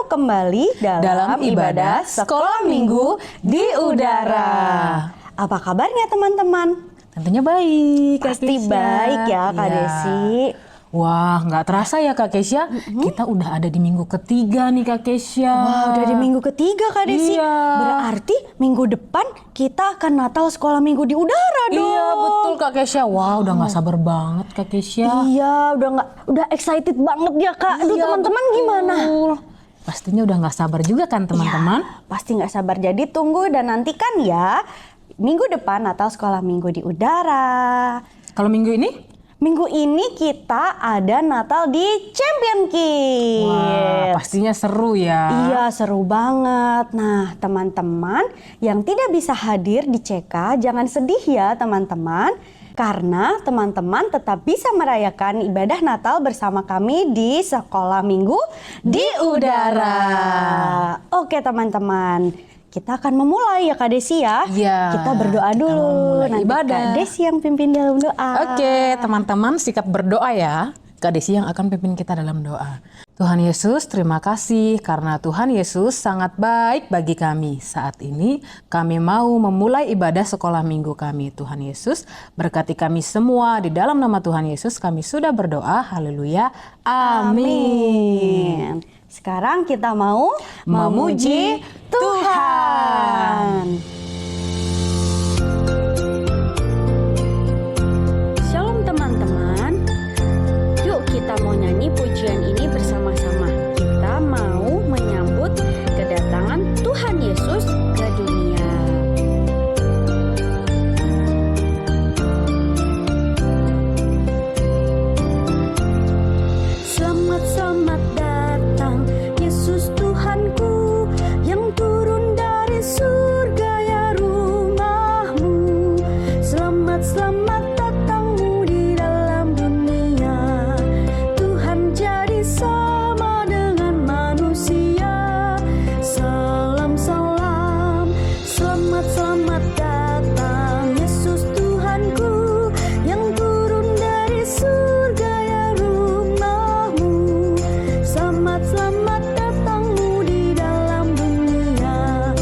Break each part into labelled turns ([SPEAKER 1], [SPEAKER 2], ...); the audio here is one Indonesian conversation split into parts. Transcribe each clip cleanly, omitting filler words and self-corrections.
[SPEAKER 1] kembali dalam ibadah Sekolah Minggu di Udara. Apa kabarnya teman-teman?
[SPEAKER 2] Tentunya baik, Kak
[SPEAKER 1] Pasti
[SPEAKER 2] Kesya.
[SPEAKER 1] baik ya Kak
[SPEAKER 2] Iya.
[SPEAKER 1] Desi.
[SPEAKER 2] Wah, nggak terasa ya Kak Kesya, kita udah ada di minggu ketiga nih Kak Kesya.
[SPEAKER 1] Wah, udah di minggu ketiga Kak Desi.
[SPEAKER 2] Iya.
[SPEAKER 1] Berarti minggu depan kita akan Natal Sekolah Minggu di Udara dong.
[SPEAKER 2] Iya betul Kak Kesya. Wah, udah nggak sabar banget Kak Kesya.
[SPEAKER 1] Iya, udah excited banget ya Kak. Aduh,
[SPEAKER 2] Iya,
[SPEAKER 1] teman-teman
[SPEAKER 2] betul.
[SPEAKER 1] gimana?
[SPEAKER 2] Pastinya udah nggak sabar juga kan teman-teman?
[SPEAKER 1] Ya, pasti nggak sabar. Jadi tunggu dan nantikan ya minggu depan Natal Sekolah Minggu di Udara.
[SPEAKER 2] Kalau minggu ini?
[SPEAKER 1] Minggu ini kita ada Natal di Champion Kids.
[SPEAKER 2] Wah, pastinya seru ya.
[SPEAKER 1] Iya, seru banget. Nah, teman-teman yang tidak bisa hadir di CK, jangan sedih ya teman-teman. Karena teman-teman tetap bisa merayakan ibadah Natal bersama kami di Sekolah Minggu di Udara. Oke teman-teman, kita akan memulai ya Kak Desi ya.
[SPEAKER 2] Iya,
[SPEAKER 1] Kita berdoa
[SPEAKER 2] kita
[SPEAKER 1] dulu.
[SPEAKER 2] memulai
[SPEAKER 1] Nanti
[SPEAKER 2] ibadah.
[SPEAKER 1] Kak Desi yang pimpin dalam doa.
[SPEAKER 2] Oke, teman-teman sikap berdoa ya. Kak Desi yang akan pimpin kita dalam doa. Tuhan Yesus, terima kasih karena Tuhan Yesus sangat baik bagi kami. Saat ini kami mau memulai ibadah sekolah minggu kami. Tuhan Yesus, berkati kami semua. Di dalam nama Tuhan Yesus kami sudah berdoa. Haleluya. Amin.
[SPEAKER 1] Sekarang kita mau memuji Tuhan. Shalom teman-teman. Yuk kita mau nyanyi pujian ini bersama-sama. Kita mau menyambut kedatangan Tuhan Yesus ke dunia. Selamat, selamat datang Yesus Tuhanku yang turun dari surga ya rumahmu. Selamat, selamat datangmu di dalam dunia. Tuhan jadi sama dengan manusia. Salam, salam, selamat, selamat datang Yesus Tuhanku yang turun dari surga ya rumahmu. Selamat, selamat datangmu di dalam dunia.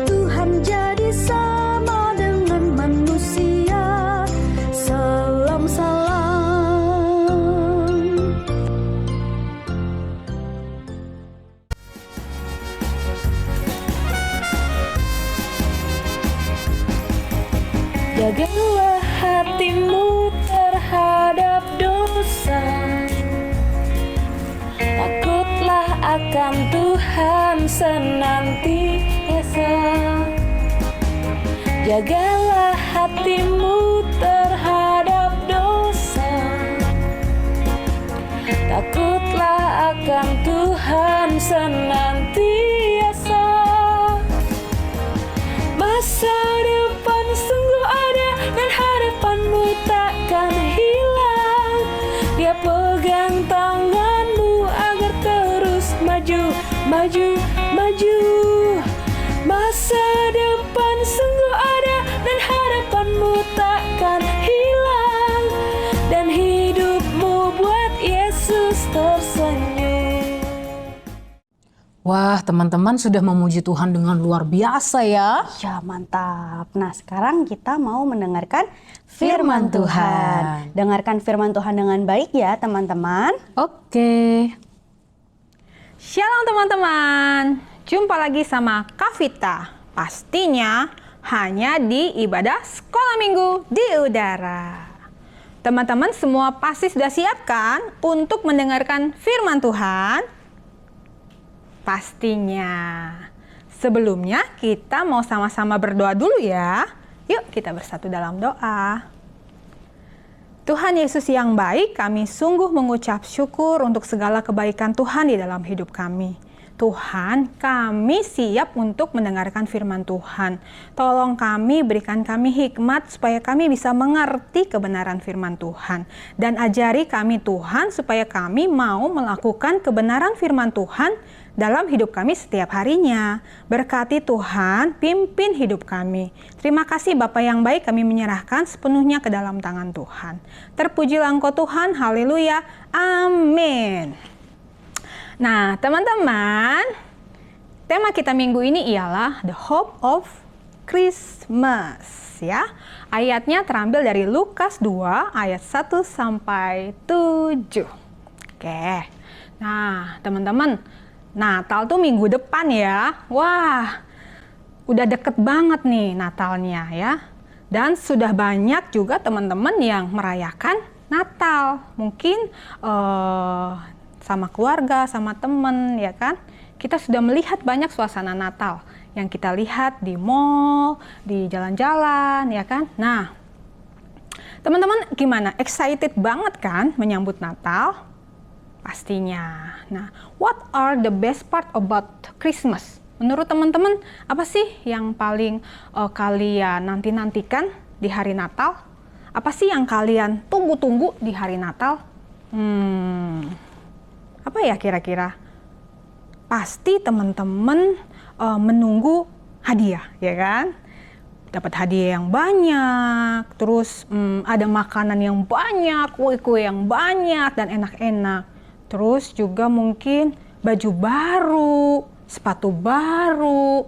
[SPEAKER 1] Tuhan jadi sama dengan manusia. Salam, salam.
[SPEAKER 2] Jagalah hatimu terhadap dosa. Takutlah akan Tuhan senantiasa. Jagalah hatimu terhadap dosa. Takutlah akan Tuhan senantiasa. Masa depan sungguh ada dan harapanmu takkan hilang. Dia pegang tanganmu agar terus maju, maju, maju. Masa depan sungguh ada dan harapanmu takkan hilang. Dan hidupmu buat Yesus tersenyum. Wah, teman-teman sudah memuji Tuhan dengan luar biasa ya.
[SPEAKER 1] Ya, mantap. Nah, sekarang kita mau mendengarkan firman Tuhan. Dengarkan firman Tuhan dengan baik ya, teman-teman.
[SPEAKER 2] Oke.
[SPEAKER 3] Shalom teman-teman, jumpa lagi sama Kak Vita. Pastinya hanya di ibadah Sekolah Minggu di Udara. Teman-teman semua pasti sudah siap kan untuk mendengarkan firman Tuhan? Pastinya. Sebelumnya kita mau sama-sama berdoa dulu ya. Yuk kita bersatu dalam doa. Tuhan Yesus yang baik, kami sungguh mengucap syukur untuk segala kebaikan Tuhan di dalam hidup kami. Tuhan, kami siap untuk mendengarkan firman Tuhan. Tolong kami, berikan kami hikmat supaya kami bisa mengerti kebenaran firman Tuhan. Dan ajari kami Tuhan supaya kami mau melakukan kebenaran firman Tuhan dalam hidup kami setiap harinya. Berkati Tuhan, pimpin hidup kami. Terima kasih Bapa yang baik, kami menyerahkan sepenuhnya ke dalam tangan Tuhan. Terpujilah Engkau Tuhan, haleluya, amin. Nah teman-teman, tema kita minggu ini ialah The Hope of Christmas ya. Ayatnya terambil dari Lukas 2 ayat 1 sampai 7. Oke. Nah, teman-teman, Natal tuh minggu depan ya. Wah, udah deket banget nih Natalnya ya. Dan sudah banyak juga teman-teman yang merayakan Natal. Mungkin sama keluarga, sama teman ya kan. Kita sudah melihat banyak suasana Natal yang kita lihat di mall, di jalan-jalan ya kan. Nah, teman-teman gimana? Excited banget kan menyambut Natal? Pastinya. Nah, what are the best part about Christmas? Menurut teman-teman, apa sih yang paling kalian nanti-nantikan di hari Natal? Apa sih yang kalian tunggu-tunggu di hari Natal? Apa ya kira-kira? Pasti teman-teman menunggu hadiah, ya kan? Dapat hadiah yang banyak, terus ada makanan yang banyak, kue-kue yang banyak dan enak-enak. Terus juga mungkin baju baru, sepatu baru,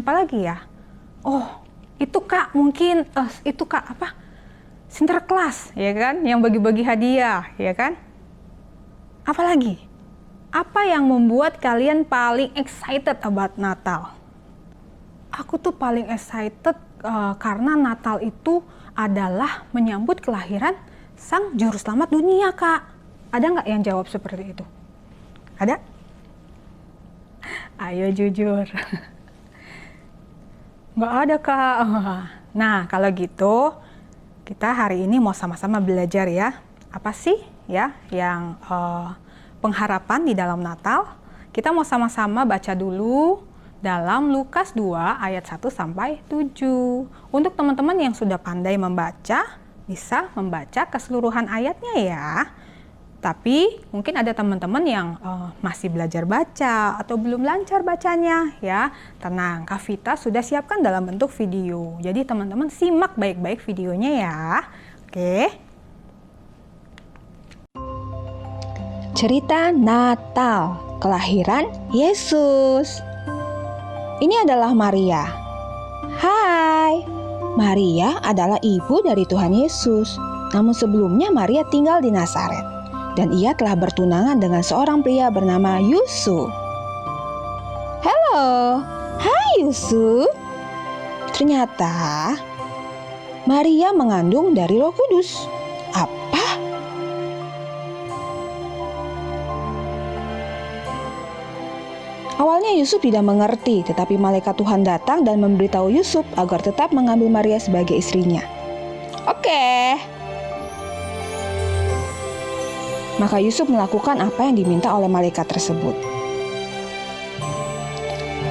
[SPEAKER 3] apalagi ya? Oh, itu Kak mungkin, itu Kak apa? Sinterklas, ya kan? Yang bagi-bagi hadiah, ya kan? Apalagi? Apa yang membuat kalian paling excited about Natal? Aku tuh paling excited karena Natal itu adalah menyambut kelahiran Sang Juru Selamat dunia, Kak. Ada nggak yang jawab seperti itu? Ada? Ayo jujur. Nggak ada, Kak. Nah, kalau gitu, kita hari ini mau sama-sama belajar ya. Apa sih ya yang pengharapan di dalam Natal? Kita mau sama-sama baca dulu dalam Lukas 2 ayat 1 sampai 7. Untuk teman-teman yang sudah pandai membaca, bisa membaca keseluruhan ayatnya ya. Tapi mungkin ada teman-teman yang masih belajar baca atau belum lancar bacanya ya. Tenang, Kak Vita sudah siapkan dalam bentuk video. Jadi teman-teman simak baik-baik videonya ya. Oke.
[SPEAKER 4] Cerita Natal, kelahiran Yesus. Ini adalah Maria. Hai, Maria adalah ibu dari Tuhan Yesus. Namun sebelumnya Maria tinggal di Nazaret. Dan ia telah bertunangan dengan seorang pria bernama Yusuf. Halo, hai Yusuf. Ternyata Maria mengandung dari Roh Kudus. Apa? Awalnya Yusuf tidak mengerti, tetapi malaikat Tuhan datang dan memberitahu Yusuf agar tetap mengambil Maria sebagai istrinya. Oke. Maka Yusuf melakukan apa yang diminta oleh malaikat tersebut.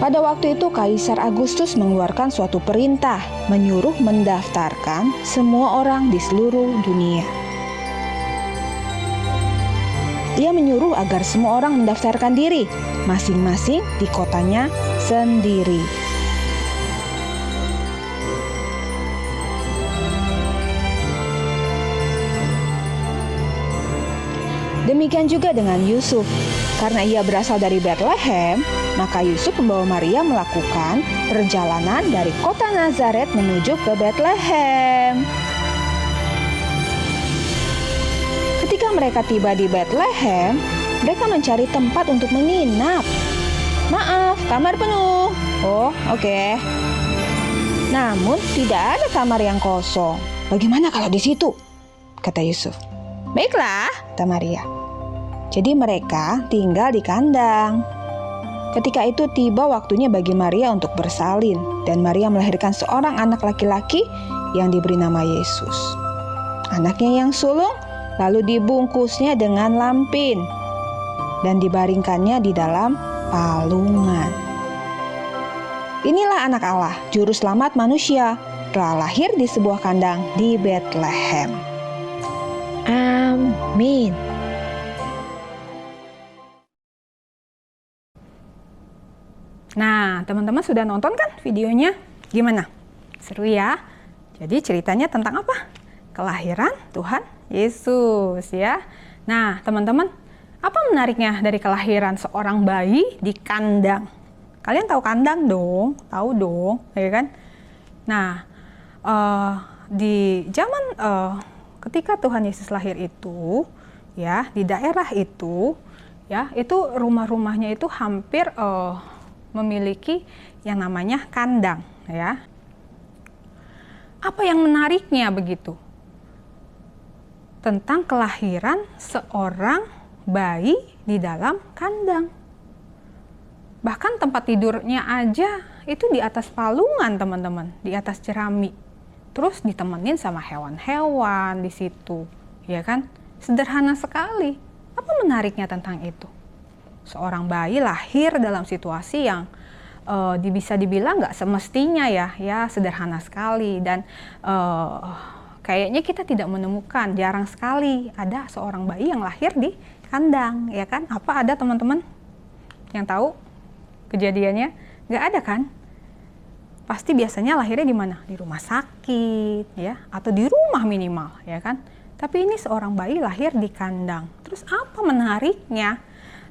[SPEAKER 4] Pada waktu itu Kaisar Agustus mengeluarkan suatu perintah menyuruh mendaftarkan semua orang di seluruh dunia. Ia menyuruh agar semua orang mendaftarkan diri masing-masing di kotanya sendiri. Demikian juga dengan Yusuf. Karena ia berasal dari Bethlehem, maka Yusuf membawa Maria melakukan perjalanan dari kota Nazaret menuju ke Bethlehem. Ketika mereka tiba di Bethlehem, mereka mencari tempat untuk menginap. Maaf, kamar penuh. Oh, oke. Namun tidak ada kamar yang kosong. Bagaimana kalau di situ? Kata Yusuf. Baiklah, kata Maria. Jadi mereka tinggal di kandang. Ketika itu tiba waktunya bagi Maria untuk bersalin, dan Maria melahirkan seorang anak laki-laki yang diberi nama Yesus. Anaknya yang sulung lalu dibungkusnya dengan lampin dan dibaringkannya di dalam palungan. Inilah anak Allah, juru selamat manusia, telah lahir di sebuah kandang di Bethlehem. Amin.
[SPEAKER 3] Nah, teman-teman sudah nonton kan videonya? Gimana? Seru ya? Jadi ceritanya tentang apa? Kelahiran Tuhan Yesus ya. Nah, teman-teman, apa menariknya dari kelahiran seorang bayi di kandang? Kalian tahu kandang dong, tahu dong, ya kan? Nah, di zaman ketika Tuhan Yesus lahir itu, ya di daerah itu, ya itu rumah-rumahnya itu hampir memiliki yang namanya kandang, ya. Apa yang menariknya begitu? Tentang kelahiran seorang bayi di dalam kandang. Bahkan tempat tidurnya aja itu di atas palungan, teman-teman, di atas jerami. Terus ditemenin sama hewan-hewan di situ, ya kan? Sederhana sekali. Apa menariknya tentang itu? Seorang bayi lahir dalam situasi yang bisa dibilang nggak semestinya, ya sederhana sekali, dan kayaknya kita tidak menemukan, jarang sekali ada seorang bayi yang lahir di kandang, ya kan? Apa ada teman-teman yang tahu kejadiannya? Nggak ada kan? Pasti biasanya lahirnya di mana? Di rumah sakit, ya, atau di rumah minimal, ya kan? Tapi ini seorang bayi lahir di kandang. Terus apa menariknya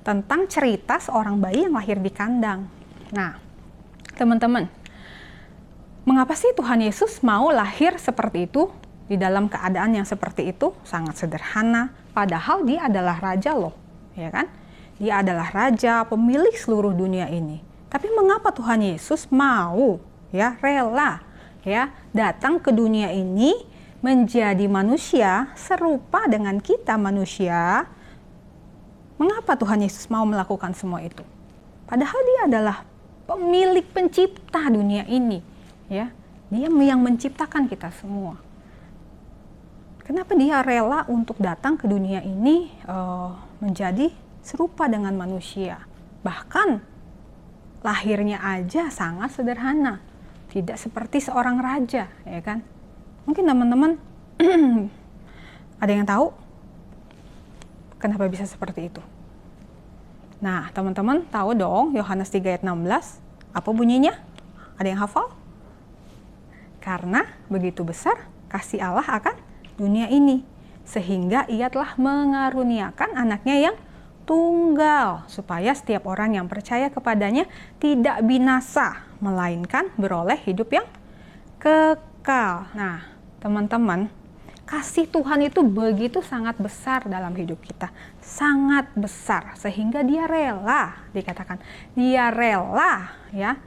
[SPEAKER 3] tentang cerita seorang bayi yang lahir di kandang? Nah, teman-teman, mengapa sih Tuhan Yesus mau lahir seperti itu, di dalam keadaan yang seperti itu? Sangat sederhana, padahal dia adalah raja loh, ya kan? Dia adalah raja, pemilik seluruh dunia ini. Tapi mengapa Tuhan Yesus mau, ya, rela, ya, datang ke dunia ini menjadi manusia serupa dengan kita manusia? Mengapa Tuhan Yesus mau melakukan semua itu? Padahal dia adalah pemilik pencipta dunia ini, ya. Dia yang menciptakan kita semua. Kenapa dia rela untuk datang ke dunia ini menjadi serupa dengan manusia? Bahkan lahirnya aja sangat sederhana, tidak seperti seorang raja, ya kan? Mungkin teman-teman ada yang tahu kenapa bisa seperti itu? Nah, teman-teman tahu dong Yohanes 3 ayat 16, apa bunyinya? Ada yang hafal? Karena begitu besar kasih Allah akan dunia ini, sehingga ia telah mengaruniakan anaknya yang tunggal, supaya setiap orang yang percaya kepadanya tidak binasa, melainkan beroleh hidup yang kekal. Nah, teman-teman, kasih Tuhan itu begitu sangat besar dalam hidup kita, sangat besar, sehingga dia rela, dikatakan dia rela, ya,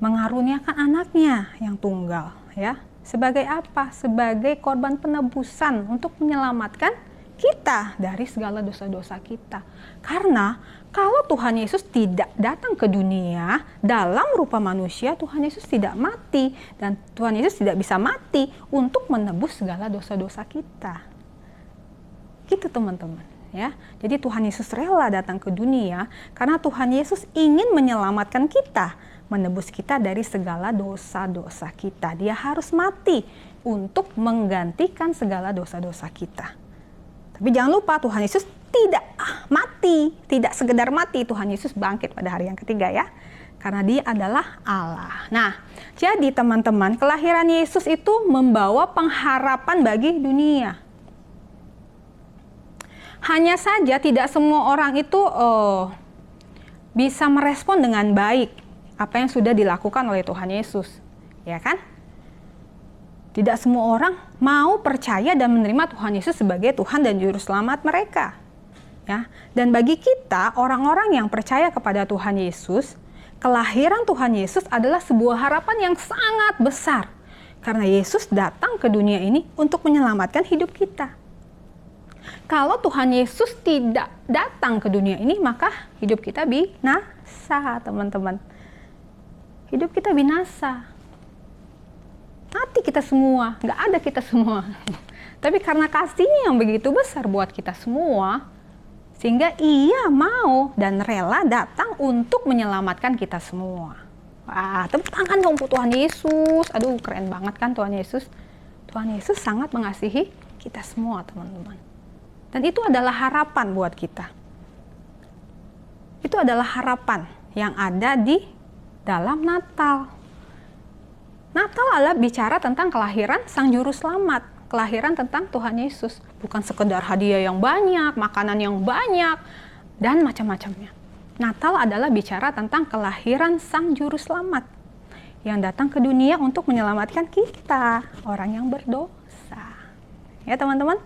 [SPEAKER 3] mengaruniakan anaknya yang tunggal, ya. Sebagai apa? Sebagai korban penebusan untuk menyelamatkan kita dari segala dosa-dosa kita. Karena kalau Tuhan Yesus tidak datang ke dunia dalam rupa manusia, Tuhan Yesus tidak mati, dan Tuhan Yesus tidak bisa mati untuk menebus segala dosa-dosa kita. Gitu teman-teman, ya. Jadi Tuhan Yesus rela datang ke dunia karena Tuhan Yesus ingin menyelamatkan kita, menebus kita dari segala dosa-dosa kita. Dia harus mati untuk menggantikan segala dosa-dosa kita. Tapi jangan lupa, Tuhan Yesus tidak mati, tidak sekedar mati. Tuhan Yesus bangkit pada hari yang ketiga, ya. Karena dia adalah Allah. Nah, jadi teman-teman, kelahiran Yesus itu membawa pengharapan bagi dunia. Hanya saja tidak semua orang itu bisa merespon dengan baik apa yang sudah dilakukan oleh Tuhan Yesus, ya kan? Tidak semua orang mau percaya dan menerima Tuhan Yesus sebagai Tuhan dan Juru Selamat mereka, ya. Dan bagi kita, orang-orang yang percaya kepada Tuhan Yesus, kelahiran Tuhan Yesus adalah sebuah harapan yang sangat besar, karena Yesus datang ke dunia ini untuk menyelamatkan hidup kita. Kalau Tuhan Yesus tidak datang ke dunia ini, maka hidup kita binasa, teman-teman. Hidup kita binasa. Mati kita semua, nggak ada kita semua. Tapi karena kasihnya yang begitu besar buat kita semua, sehingga ia mau dan rela datang untuk menyelamatkan kita semua. Wah, tepuk tangan dong untuk Tuhan Yesus. Aduh, keren banget kan Tuhan Yesus. Tuhan Yesus sangat mengasihi kita semua, teman-teman. Dan itu adalah harapan buat kita. Itu adalah harapan yang ada di dalam Natal. Natal adalah bicara tentang kelahiran Sang Juru Selamat, kelahiran tentang Tuhan Yesus. Bukan sekedar hadiah yang banyak, makanan yang banyak, dan macam-macamnya. Natal adalah bicara tentang kelahiran Sang Juru Selamat yang datang ke dunia untuk menyelamatkan kita, orang yang berdosa. Ya teman-teman,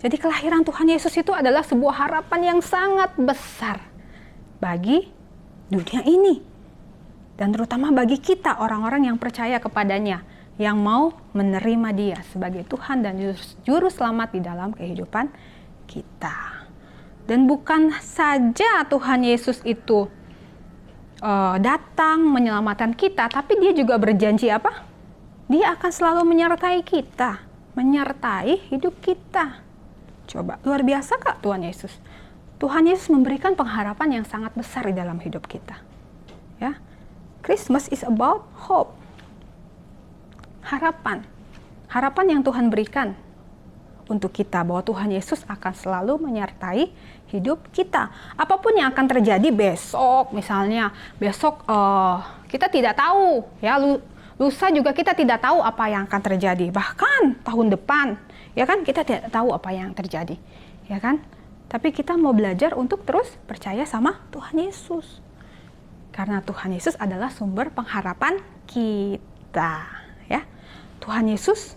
[SPEAKER 3] jadi kelahiran Tuhan Yesus itu adalah sebuah harapan yang sangat besar bagi dunia ini. Dan terutama bagi kita, orang-orang yang percaya kepadanya, yang mau menerima Dia sebagai Tuhan dan Juru Selamat di dalam kehidupan kita. Dan bukan saja Tuhan Yesus itu datang menyelamatkan kita, tapi Dia juga berjanji apa? Dia akan selalu menyertai kita, menyertai hidup kita. Coba, luar biasa Kak Tuhan Yesus? Tuhan Yesus memberikan pengharapan yang sangat besar di dalam hidup kita. Ya, Christmas is about hope. Harapan yang Tuhan berikan untuk kita, bahwa Tuhan Yesus akan selalu menyertai hidup kita. Apapun yang akan terjadi besok, misalnya besok kita tidak tahu, ya lusa juga kita tidak tahu apa yang akan terjadi. Bahkan tahun depan, ya kan, kita tidak tahu apa yang terjadi, ya kan. Tapi kita mau belajar untuk terus percaya sama Tuhan Yesus, karena Tuhan Yesus adalah sumber pengharapan kita, ya. Tuhan Yesus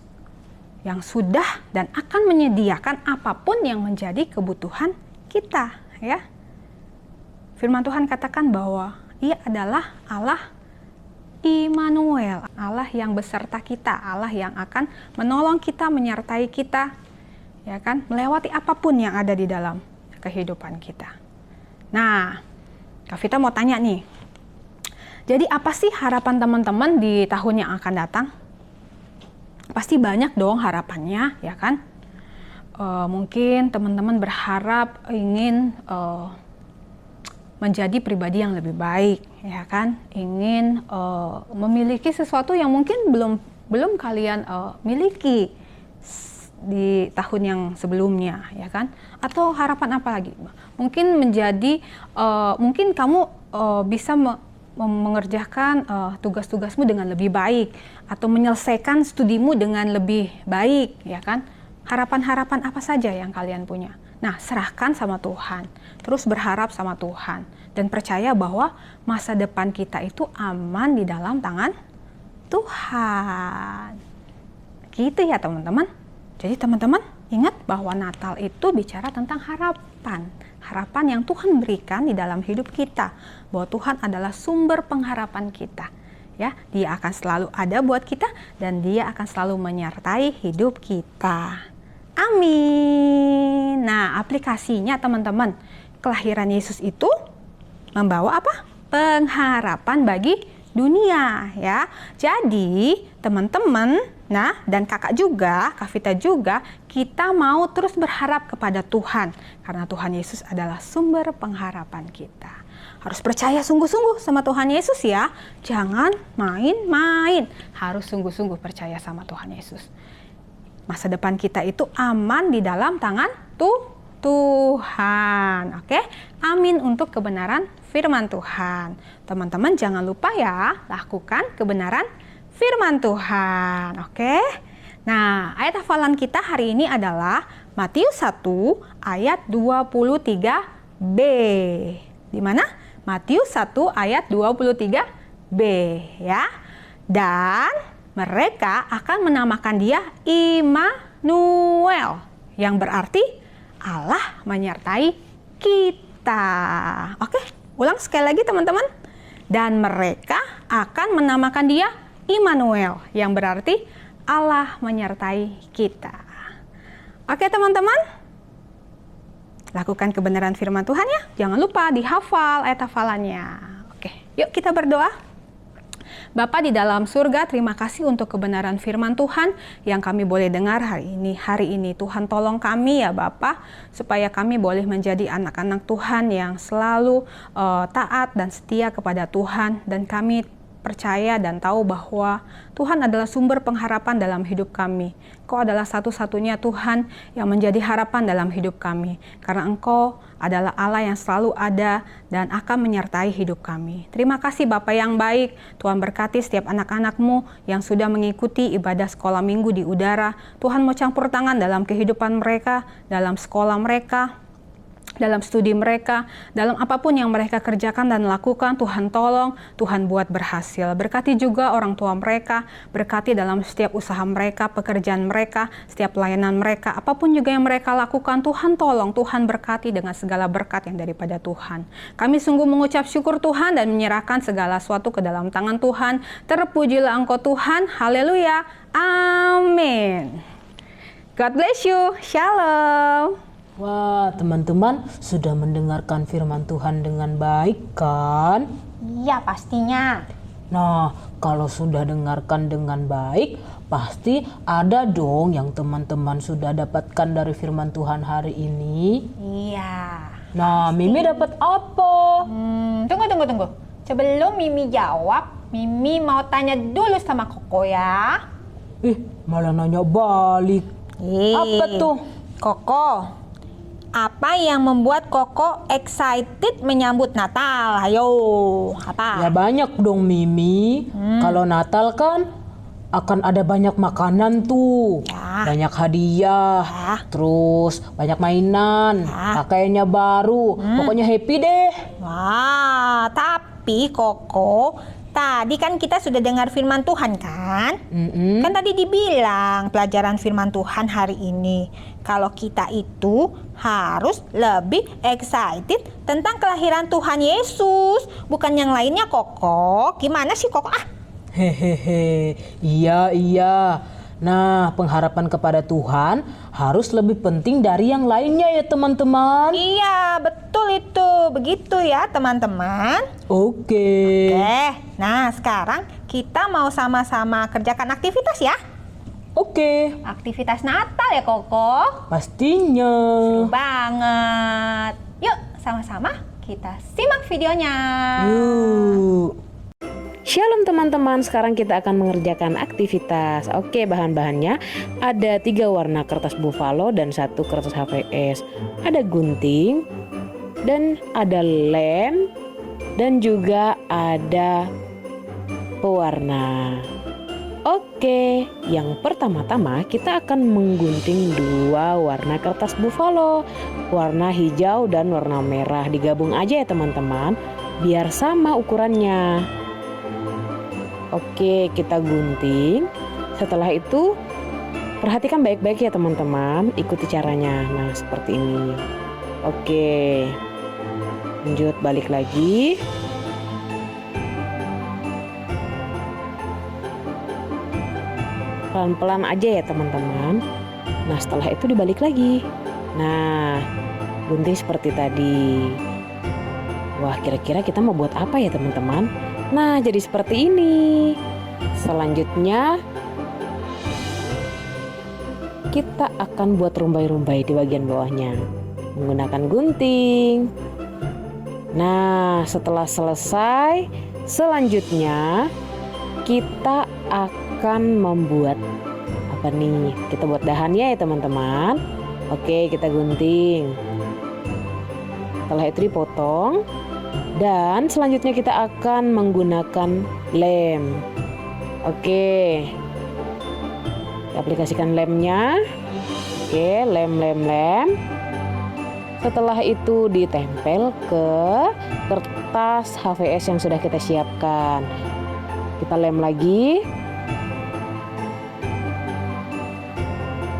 [SPEAKER 3] yang sudah dan akan menyediakan apapun yang menjadi kebutuhan kita, ya. Firman Tuhan katakan bahwa Ia adalah Allah Immanuel, Allah yang beserta kita, Allah yang akan menolong kita, menyertai kita, ya kan, melewati apapun yang ada di dalam kehidupan kita. Nah, Kak Vita mau tanya nih, jadi apa sih harapan teman-teman di tahun yang akan datang? Pasti banyak dong harapannya, ya kan? Mungkin teman-teman berharap ingin menjadi pribadi yang lebih baik, ya kan? Ingin memiliki sesuatu yang mungkin belum kalian miliki di tahun yang sebelumnya, ya kan? Atau harapan apa lagi? Mungkin menjadi, mungkin kamu bisa mengerjakan tugas-tugasmu dengan lebih baik, atau menyelesaikan studimu dengan lebih baik, ya kan? Harapan-harapan apa saja yang kalian punya. Nah, serahkan sama Tuhan, terus berharap sama Tuhan, dan percaya bahwa masa depan kita itu aman di dalam tangan Tuhan. Gitu ya teman-teman. Jadi teman-teman ingat bahwa Natal itu bicara tentang harapan. Harapan yang Tuhan berikan di dalam hidup kita, bahwa Tuhan adalah sumber pengharapan kita. Ya, Dia akan selalu ada buat kita dan Dia akan selalu menyertai hidup kita. Amin. Nah, aplikasinya teman-teman, kelahiran Yesus itu membawa apa? Pengharapan bagi dunia, ya. Jadi, teman-teman, nah, dan kakak juga, Kak Vita juga, kita mau terus berharap kepada Tuhan, karena Tuhan Yesus adalah sumber pengharapan kita. Harus percaya sungguh-sungguh sama Tuhan Yesus ya. Jangan main-main. Harus sungguh-sungguh percaya sama Tuhan Yesus. Masa depan kita itu aman di dalam tangan Tuhan. Oke? Amin untuk kebenaran firman Tuhan. Teman-teman jangan lupa ya, lakukan kebenaran firman Tuhan. Oke? Nah, ayat hafalan kita hari ini adalah Matius 1 ayat 23b. Di mana? Matius 1 ayat 23b, ya. Dan mereka akan menamakan Dia Immanuel, yang berarti Allah menyertai kita. Oke, ulang sekali lagi teman-teman. Dan mereka akan menamakan Dia Immanuel, yang berarti Allah menyertai kita. Oke teman-teman, lakukan kebenaran firman Tuhan ya. Jangan lupa dihafal ayat hafalannya. Oke, yuk kita berdoa. Bapa di dalam surga, terima kasih untuk kebenaran firman Tuhan yang kami boleh dengar hari ini. Hari ini Tuhan tolong kami ya Bapa, supaya kami boleh menjadi anak-anak Tuhan yang selalu taat dan setia kepada Tuhan. Dan kami percaya dan tahu bahwa Tuhan adalah sumber pengharapan dalam hidup kami. Engkau adalah satu-satunya Tuhan yang menjadi harapan dalam hidup kami. Karena Engkau adalah Allah yang selalu ada dan akan menyertai hidup kami. Terima kasih Bapa yang baik. Tuhan berkati setiap anak-anak-Mu yang sudah mengikuti ibadah sekolah minggu di udara. Tuhan mau campur tangan dalam kehidupan mereka, dalam sekolah mereka. dalam studi mereka, dalam apapun yang mereka kerjakan dan lakukan. Tuhan tolong, Tuhan buat berhasil. Berkati juga orang tua mereka, berkati dalam setiap usaha mereka, pekerjaan mereka, setiap pelayanan mereka, apapun juga yang mereka lakukan. Tuhan tolong, Tuhan berkati dengan segala berkat yang daripada Tuhan. Kami sungguh mengucap syukur Tuhan dan menyerahkan segala sesuatu ke dalam tangan Tuhan. Terpujilah Engkau Tuhan, haleluya, amin. God bless you, shalom.
[SPEAKER 2] Wah, teman-teman sudah mendengarkan firman Tuhan dengan baik kan?
[SPEAKER 5] Iya pastinya.
[SPEAKER 2] Nah, kalau sudah dengarkan dengan baik, pasti ada dong yang teman-teman sudah dapatkan dari firman Tuhan hari ini.
[SPEAKER 5] Iya.
[SPEAKER 2] Nah, Mimi dapat apa?
[SPEAKER 5] Tunggu. Sebelum Mimi jawab, Mimi mau tanya dulu sama Koko ya.
[SPEAKER 2] Malah nanya balik. Apa tuh?
[SPEAKER 5] Koko, apa yang membuat Koko excited menyambut Natal? Ayo, apa?
[SPEAKER 2] Ya banyak dong Mimi. Kalau Natal kan akan ada banyak makanan tuh.
[SPEAKER 5] Ya.
[SPEAKER 2] Banyak hadiah.
[SPEAKER 5] Ya.
[SPEAKER 2] Terus banyak mainan.
[SPEAKER 5] Ya.
[SPEAKER 2] Pakaiannya baru. Pokoknya happy deh.
[SPEAKER 5] Wah, tapi Koko, tadi kan kita sudah dengar firman Tuhan kan? Kan tadi dibilang pelajaran firman Tuhan hari ini, kalau kita itu harus lebih excited tentang kelahiran Tuhan Yesus, bukan yang lainnya Koko. Gimana sih Koko?
[SPEAKER 2] Hehehe, iya. Nah, pengharapan kepada Tuhan harus lebih penting dari yang lainnya ya teman-teman.
[SPEAKER 5] Iya, betul itu. Begitu ya teman-teman.
[SPEAKER 2] Oke.
[SPEAKER 5] Nah sekarang kita mau sama-sama kerjakan aktivitas ya.
[SPEAKER 2] Oke,
[SPEAKER 5] Aktivitas Natal ya Koko.
[SPEAKER 2] pastinya.
[SPEAKER 5] Seru banget. Yuk sama-sama kita simak videonya.
[SPEAKER 2] Yuk.
[SPEAKER 6] Shalom teman-teman, sekarang kita akan mengerjakan aktivitas. Oke, bahan-bahannya ada 3 warna kertas buffalo dan 1 kertas HVS. Ada gunting dan ada lem dan juga ada pewarna. Oke, yang pertama-tama kita akan menggunting 2 warna kertas buffalo, warna hijau dan warna merah. Digabung aja ya teman-teman, biar sama ukurannya. Oke, kita gunting. Setelah itu perhatikan baik-baik ya teman-teman, ikuti caranya. Nah, seperti ini. Oke. Lanjut balik lagi. Pelan-pelan aja ya teman-teman. Nah, setelah itu dibalik lagi. Nah, gunting seperti tadi. Wah, kira-kira kita mau buat apa ya teman-teman? Nah, jadi seperti ini. Selanjutnya kita akan buat rumbai-rumbai di bagian bawahnya menggunakan gunting. Nah, setelah selesai, selanjutnya kita akan membuat apa nih? Kita buat dahannya ya teman-teman. Oke, kita gunting. Setelah itu dipotong. Dan selanjutnya kita akan menggunakan lem. Oke. Kita aplikasikan lemnya. Oke, lem. Setelah itu ditempel ke kertas HVS yang sudah kita siapkan. Kita lem lagi.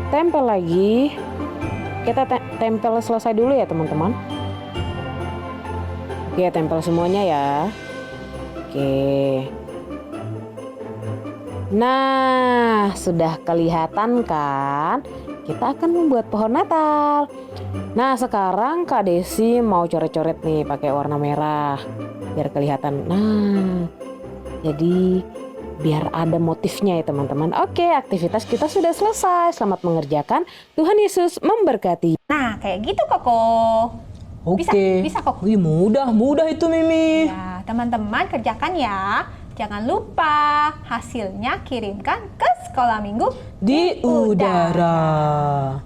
[SPEAKER 6] Tempel lagi. Kita tempel selesai dulu ya teman-teman. Oke, tempel semuanya ya. Oke. Nah, sudah kelihatan kan? Kita akan membuat pohon Natal. Nah, sekarang Kak Desi mau coret-coret nih pakai warna merah biar kelihatan. Nah, jadi biar ada motifnya ya teman-teman. Oke, aktivitas kita sudah selesai. Selamat mengerjakan. Tuhan Yesus memberkati.
[SPEAKER 5] Nah kayak gitu Koko.
[SPEAKER 2] Oke.
[SPEAKER 5] Bisa Koko.
[SPEAKER 2] Wih, mudah itu Mimi.
[SPEAKER 5] Ya teman-teman kerjakan ya. Jangan lupa hasilnya kirimkan ke sekolah minggu
[SPEAKER 2] Di udara.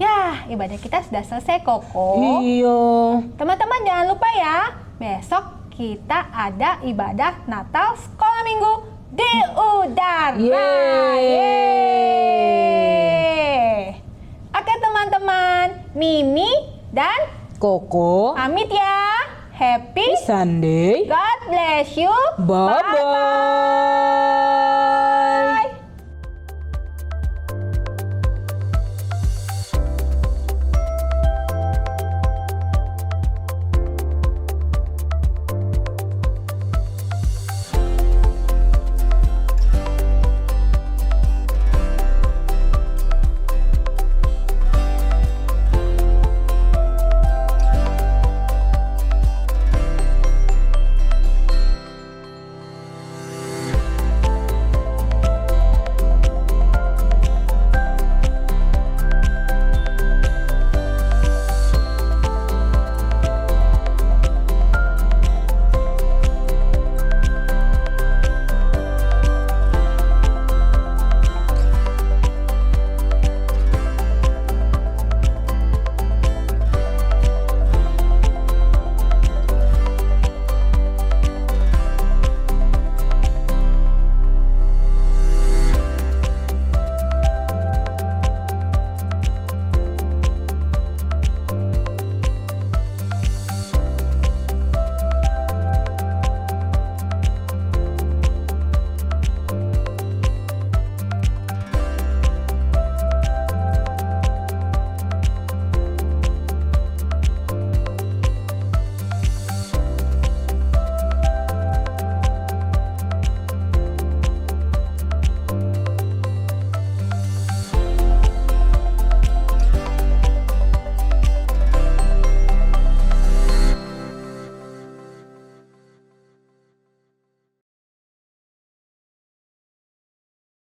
[SPEAKER 5] Ya, ibadah kita sudah selesai Koko.
[SPEAKER 2] Iya.
[SPEAKER 5] Teman-teman jangan lupa ya, besok kita ada ibadah Natal sekolah minggu di udara.
[SPEAKER 2] Yeay.
[SPEAKER 5] Oke teman-teman, Mimi dan
[SPEAKER 2] Koko.
[SPEAKER 3] Pamit ya. Happy
[SPEAKER 2] Sunday.
[SPEAKER 3] God bless you.
[SPEAKER 2] Bye-bye.